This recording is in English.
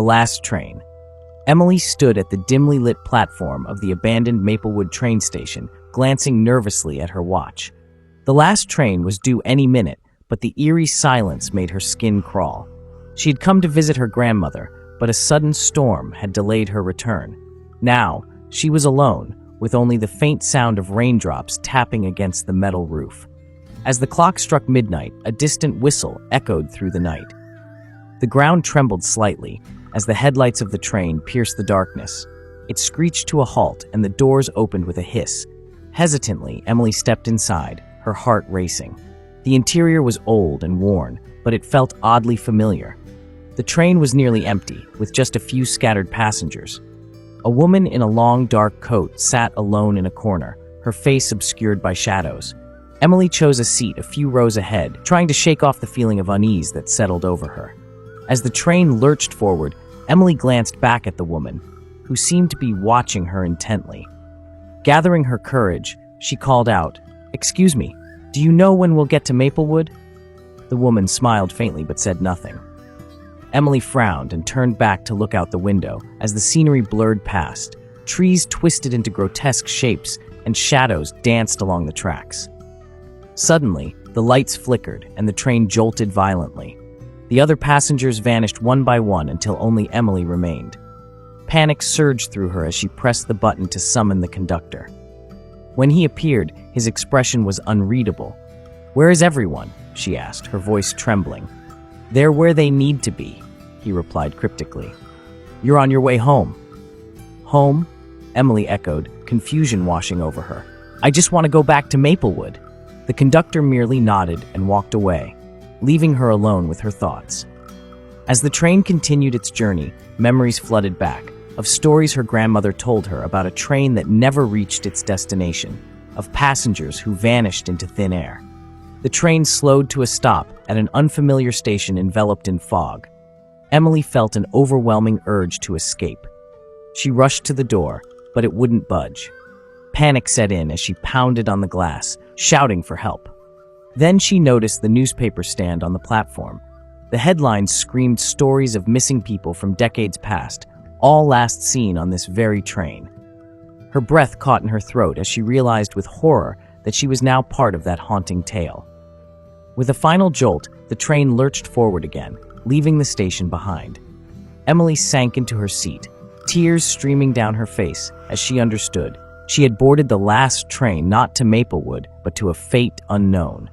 The last train. Emily stood at the dimly lit platform of the abandoned Maplewood train station, glancing nervously at her watch. The last train was due any minute, but the eerie silence made her skin crawl. She had come to visit her grandmother, but a sudden storm had delayed her return. Now, she was alone, with only the faint sound of raindrops tapping against the metal roof. As the clock struck midnight, a distant whistle echoed through the night. The ground trembled slightly as the headlights of the train pierced the darkness. It screeched to a halt, and the doors opened with a hiss. Hesitantly, Emily stepped inside, her heart racing. The interior was old and worn, but it felt oddly familiar. The train was nearly empty, with just a few scattered passengers. A woman in a long, dark coat sat alone in a corner, her face obscured by shadows. Emily chose a seat a few rows ahead, trying to shake off the feeling of unease that settled over her. As the train lurched forward, Emily glanced back at the woman, who seemed to be watching her intently. Gathering her courage, she called out, "Excuse me, do you know when we'll get to Maplewood?" The woman smiled faintly but said nothing. Emily frowned and turned back to look out the window as the scenery blurred past. Trees twisted into grotesque shapes and shadows danced along the tracks. Suddenly, the lights flickered and the train jolted violently. The other passengers vanished one by one until only Emily remained. Panic surged through her as she pressed the button to summon the conductor. When he appeared, his expression was unreadable. "Where is everyone?" she asked, her voice trembling. "They're where they need to be," he replied cryptically. "You're on your way home." "Home?" Emily echoed, confusion washing over her. "I just want to go back to Maplewood." The conductor merely nodded and walked away, leaving her alone with her thoughts. As the train continued its journey, memories flooded back, of stories her grandmother told her about a train that never reached its destination, of passengers who vanished into thin air. The train slowed to a stop at an unfamiliar station enveloped in fog. Emily felt an overwhelming urge to escape. She rushed to the door, but it wouldn't budge. Panic set in as she pounded on the glass, shouting for help. Then she noticed the newspaper stand on the platform. The headlines screamed stories of missing people from decades past, all last seen on this very train. Her breath caught in her throat as she realized with horror that she was now part of that haunting tale. With a final jolt, the train lurched forward again, leaving the station behind. Emily sank into her seat, tears streaming down her face as she understood. She had boarded the last train not to Maplewood, but to a fate unknown.